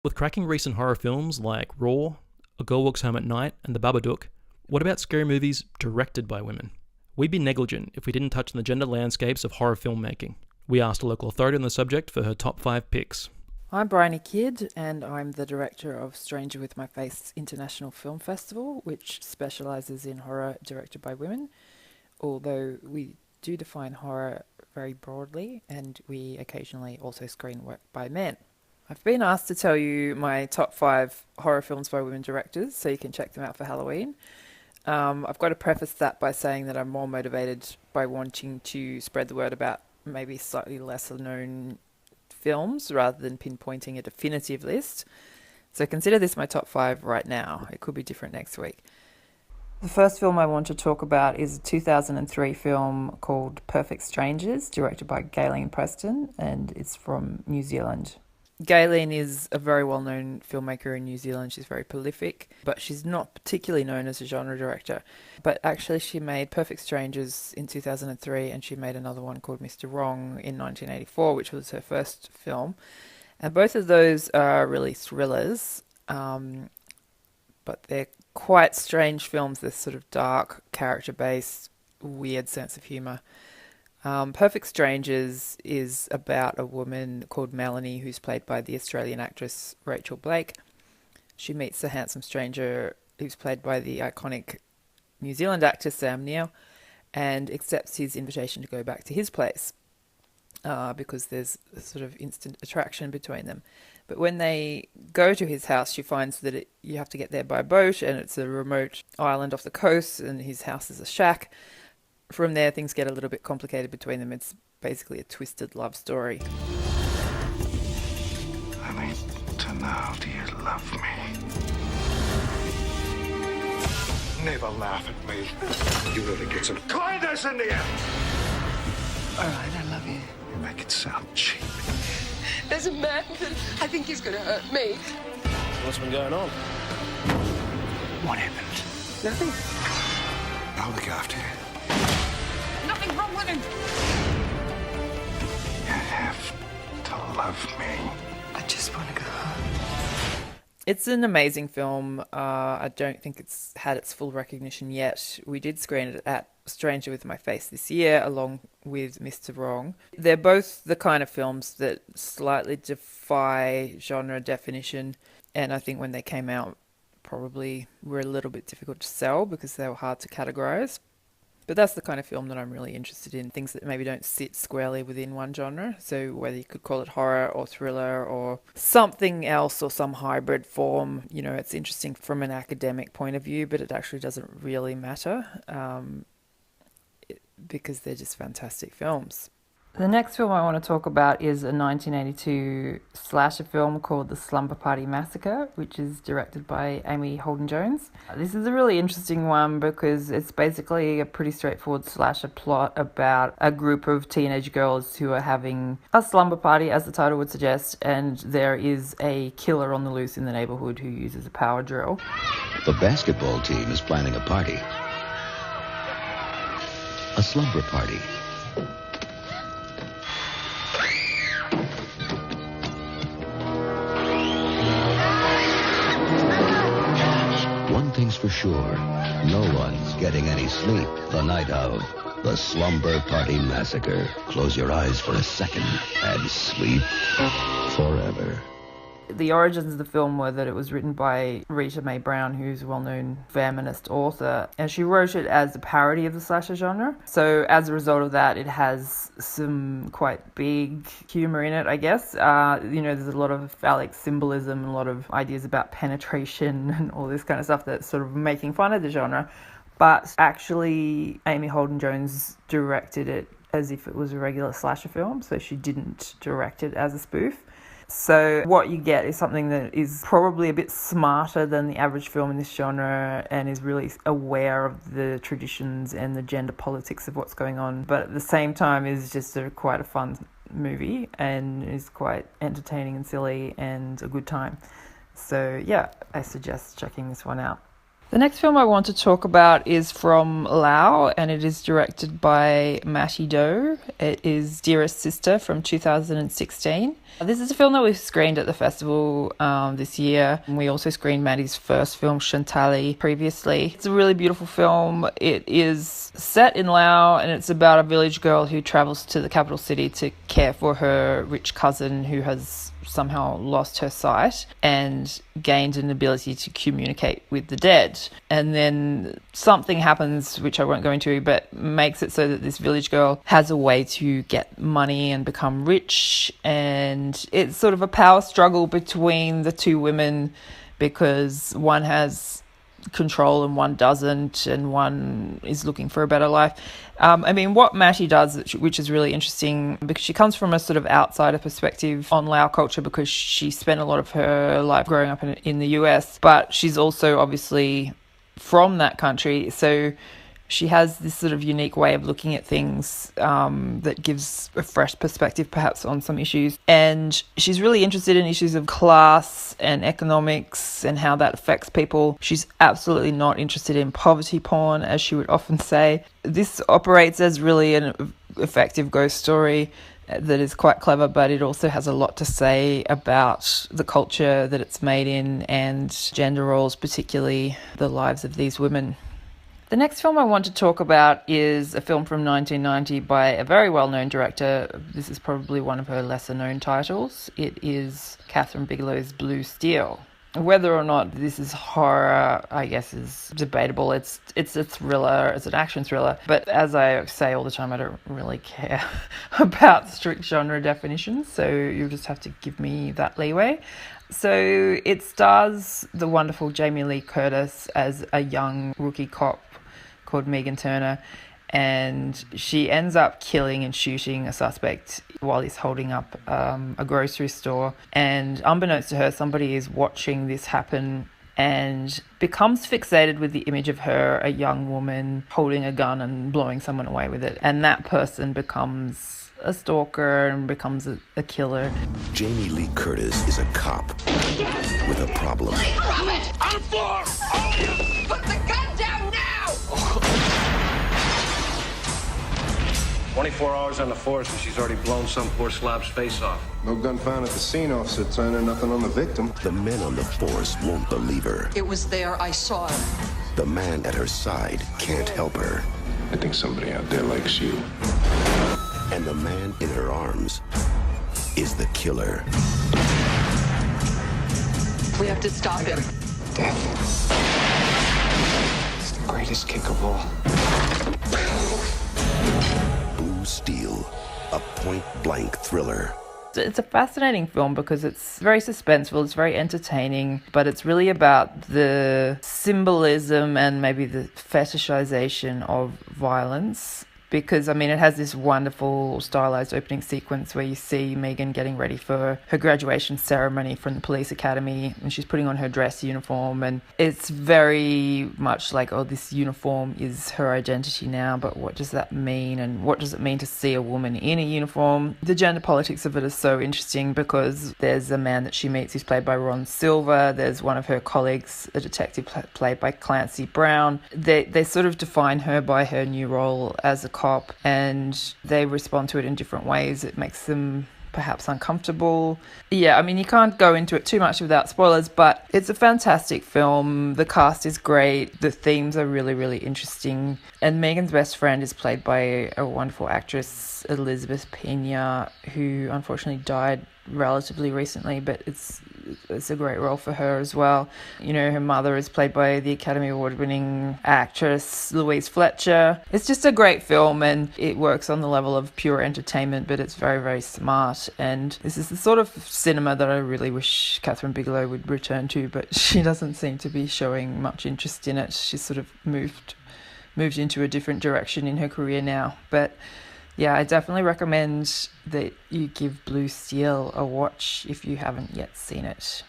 With cracking recent horror films like Raw, A Girl Walks Home at Night, and The Babadook, what about scary movies directed by women? We'd be negligent if we didn't touch on the gender landscapes of horror filmmaking. We asked a local authority on the subject for her top 5 picks. I'm Briony Kidd, and I'm the director of Stranger with My Face International Film Festival, which specialises in horror directed by women, although we do define horror very broadly, and we occasionally also screen work by men. I've been asked to tell you my top 5 horror films by women directors, so you can check them out for Halloween. I've got to preface that by saying that I'm more motivated by wanting to spread the word about maybe slightly lesser known films rather than pinpointing a definitive list. So consider this my top 5 right now. It could be different next week. The first film I want to talk about is a 2003 film called Perfect Strangers, directed by Gayleen Preston, and it's from New Zealand. Gayleen is a very well-known filmmaker in New Zealand. She's very prolific, but she's not particularly known as a genre director. But actually she made Perfect Strangers in 2003, and she made another one called Mr. Wrong in 1984, which was her first film. And both of those are really thrillers, but they're quite strange films. They're sort of dark, character-based, weird sense of humour. Perfect Strangers is about a woman called Melanie, who's played by the Australian actress Rachel Blake. She meets a handsome stranger who's played by the iconic New Zealand actor Sam Neill, and accepts his invitation to go back to his place because there's a sort of instant attraction between them. But when they go to his house, she finds that you have to get there by boat, and it's a remote island off the coast, and his house is a shack. From there, things get a little bit complicated between them. It's basically a twisted love story. I need to know, do you love me? Never laugh at me. You really get some kindness in the end. All right, I love you. You make it sound cheap. There's a man that I think he's going to hurt me. What's been going on? What happened? Nothing. I'll look after you. Nothing wrong with him. You have to love me. I just want to go home. It's an amazing film. I don't think it's had its full recognition yet. We did screen it at Stranger with My Face this year, along with Mr. Wrong. They're both the kind of films that slightly defy genre definition, and I think when they came out, probably were a little bit difficult to sell because they were hard to categorize. But that's the kind of film that I'm really interested in, things that maybe don't sit squarely within one genre. So whether you could call it horror or thriller or something else or some hybrid form, you know, it's interesting from an academic point of view, but it actually doesn't really matter because they're just fantastic films. The next film I want to talk about is a 1982 slasher film called The Slumber Massacre, which is directed by Amy Holden-Jones. This is a really interesting one because it's basically a pretty straightforward slasher plot about a group of teenage girls who are having a slumber party, as the title would suggest, and there is a killer on the loose in the neighborhood who uses a power drill. The basketball team is planning a party. A slumber party. One thing's for sure, no one's getting any sleep the night of the Slumber Party Massacre. Close your eyes for a second and sleep forever. The origins of the film were that it was written by Rita Mae Brown, who's a well-known feminist author, and she wrote it as a parody of the slasher genre. So as a result of that, it has some quite big humour in it, I guess. There's a lot of phallic symbolism and a lot of ideas about penetration and all this kind of stuff that's sort of making fun of the genre. But actually, Amy Holden-Jones directed it as if it was a regular slasher film, so she didn't direct it as a spoof. So what you get is something that is probably a bit smarter than the average film in this genre and is really aware of the traditions and the gender politics of what's going on, but at the same time is just quite a fun movie and is quite entertaining and silly and a good time. So yeah, I suggest checking this one out. The next film I want to talk about is from Laos, and it is directed by Matty Do. It is Dearest Sister from 2016. This is a film that we've screened at the festival this year. And we also screened Maddie's first film, Shantali, previously. It's a really beautiful film. It is set in Laos, and it's about a village girl who travels to the capital city to care for her rich cousin who has somehow lost her sight and gained an ability to communicate with the dead. And then something happens, which I won't go into, but makes it so that this village girl has a way to get money and become rich. And it's sort of a power struggle between the two women because one has control and one doesn't, and one is looking for a better life. What Matty does, which is really interesting, because she comes from a sort of outsider perspective on Lao culture because she spent a lot of her life growing up in the US, but she's also obviously from that country, so she has this sort of unique way of looking at things that gives a fresh perspective perhaps on some issues. And she's really interested in issues of class and economics and how that affects people. She's absolutely not interested in poverty porn, as she would often say. This operates as really an effective ghost story that is quite clever, but it also has a lot to say about the culture that it's made in and gender roles, particularly the lives of these women. The next film I want to talk about is a film from 1990 by a very well-known director. This is probably one of her lesser-known titles. It is Catherine Bigelow's Blue Steel. Whether or not this is horror, I guess, is debatable. It's a thriller, it's an action thriller. But as I say all the time, I don't really care about strict genre definitions, so you'll just have to give me that leeway. So it stars the wonderful Jamie Lee Curtis as a young rookie cop called Megan Turner, and she ends up killing and shooting a suspect while he's holding up a grocery store. And unbeknownst to her, somebody is watching this happen and becomes fixated with the image of her, a young woman, holding a gun and blowing someone away with it. And that person becomes a stalker and becomes a killer. Jamie Lee Curtis is a cop with a problem. Robert! On the floor! Put the gun down now! 24 hours on the force and she's already blown some poor slob's face off. No gun found at the scene, Officer Turner. Nothing on the victim. The men on the force won't believe her. It was there. I saw him. The man at her side can't help her. I think somebody out there likes you. And the man in her arms is the killer. We have to stop him. Death. It's the greatest kick of all. Blue Steel, a point-blank thriller. It's a fascinating film because it's very suspenseful, it's very entertaining, but it's really about the symbolism and maybe the fetishization of violence. Because, it has this wonderful stylized opening sequence where you see Megan getting ready for her graduation ceremony from the police academy, and she's putting on her dress uniform, and it's very much like, oh, this uniform is her identity now, but what does that mean, and what does it mean to see a woman in a uniform? The gender politics of it is so interesting because there's a man that she meets who's played by Ron Silver, there's one of her colleagues, a detective played by Clancy Brown. They sort of define her by her new role as a cop, and they respond to it in different ways. It makes them perhaps uncomfortable. Yeah, you can't go into it too much without spoilers, but it's a fantastic film. The cast is great. The themes are really, really interesting. And Megan's best friend is played by a wonderful actress, Elizabeth Pena, who unfortunately died relatively recently, but it's a great role for her as well. Her mother is played by the Academy Award winning actress Louise Fletcher. It's just a great film, and it works on the level of pure entertainment, but it's very, very smart. And this is the sort of cinema that I really wish Catherine Bigelow would return to, but she doesn't seem to be showing much interest in it. She's sort of moved into a different direction in her career now. But yeah, I definitely recommend that you give Blue Steel a watch if you haven't yet seen it.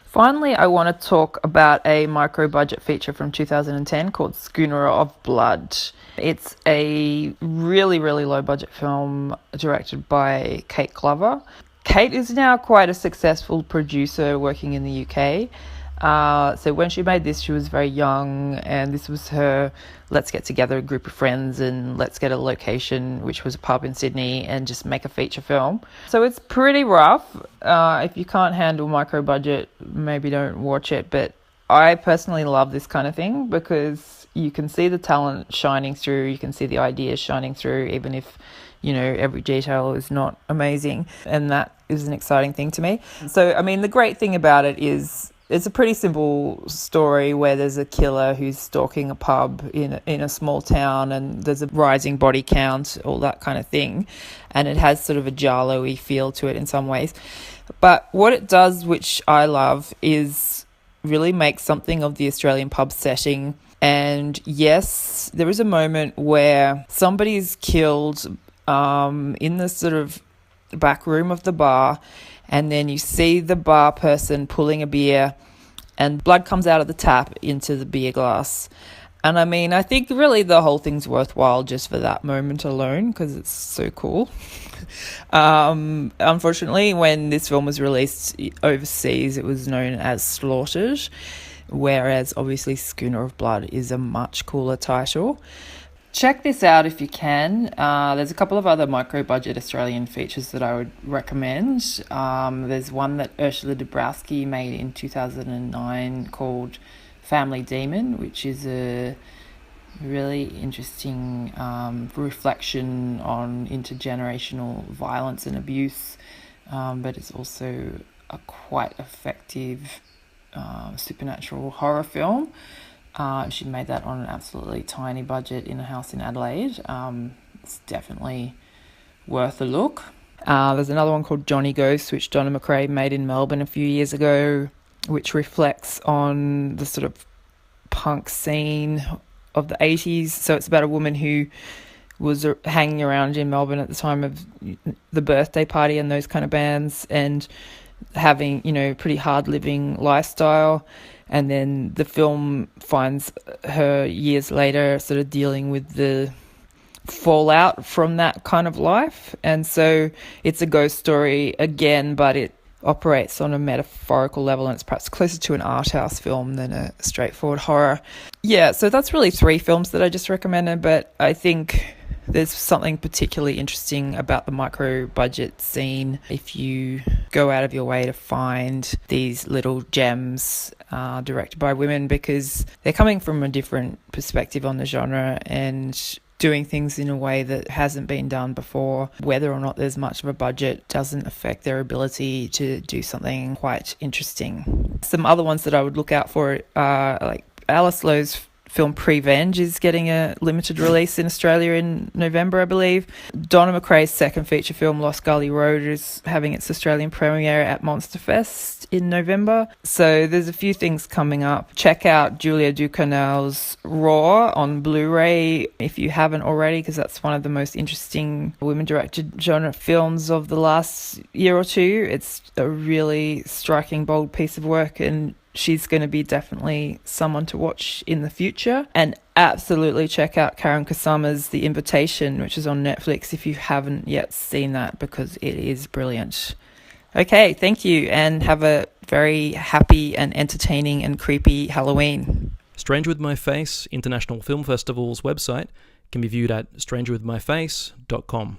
Finally, I want to talk about a micro-budget feature from 2010 called Schooner of Blood. It's a really, really low-budget film directed by Kate Glover. Kate is now quite a successful producer working in the UK. So when she made this, she was very young, and this was her let's get together a group of friends and let's get a location, which was a pub in Sydney, and just make a feature film. So it's pretty rough. If you can't handle micro budget, maybe don't watch it. But I personally love this kind of thing because you can see the talent shining through, you can see the ideas shining through, even if, you know, every detail is not amazing. And that is an exciting thing to me. So, I mean, the great thing about it is it's a pretty simple story where there's a killer who's stalking a pub in a small town, and there's a rising body count, all that kind of thing. And it has sort of a giallo-y feel to it in some ways. But what it does, which I love, is really make something of the Australian pub setting. And yes, there is a moment where somebody's killed in the sort of back room of the bar, and then you see the bar person pulling a beer and blood comes out of the tap into the beer glass. And I mean, I think really the whole thing's worthwhile just for that moment alone because it's so cool. Unfortunately, when this film was released overseas, it was known as Slaughtered, whereas obviously Schooner of Blood is a much cooler title. Check this out if you can. There's a couple of other micro-budget Australian features that I would recommend. There's one that Ursula Dabrowski made in 2009 called Family Demon, which is a really interesting reflection on intergenerational violence and abuse, but it's also a quite effective supernatural horror film. She made that on an absolutely tiny budget in a house in Adelaide. It's definitely worth a look. There's another one called Johnny Ghost, which Donna McRae made in Melbourne a few years ago, which reflects on the sort of punk scene of the 80s. So it's about a woman who was hanging around in Melbourne at the time of the Birthday Party and those kind of bands, and having, you know, pretty hard living lifestyle. And then the film finds her years later sort of dealing with the fallout from that kind of life. And so it's a ghost story again, but it operates on a metaphorical level, and it's perhaps closer to an art house film than a straightforward horror. Yeah, so that's really 3 films that I just recommended, but I think there's something particularly interesting about the micro-budget scene if you go out of your way to find these little gems directed by women, because they're coming from a different perspective on the genre and doing things in a way that hasn't been done before. Whether or not there's much of a budget doesn't affect their ability to do something quite interesting. Some other ones that I would look out for are like Alice Lowe's film Prevenge is getting a limited release in Australia in November, I believe. Donna McRae's second feature film, Lost Gully Road, is having its Australian premiere at Monsterfest in November. So there's a few things coming up. Check out Julia Ducournau's Raw on Blu-ray if you haven't already, because that's one of the most interesting women-directed genre films of the last year or two. It's a really striking, bold piece of work, and she's going to be definitely someone to watch in the future. And absolutely check out Karen Kusama's The Invitation, which is on Netflix if you haven't yet seen that, because it is brilliant. Okay, thank you, and have a very happy and entertaining and creepy Halloween. Stranger With My Face International Film Festival's website can be viewed at strangerwithmyface.com.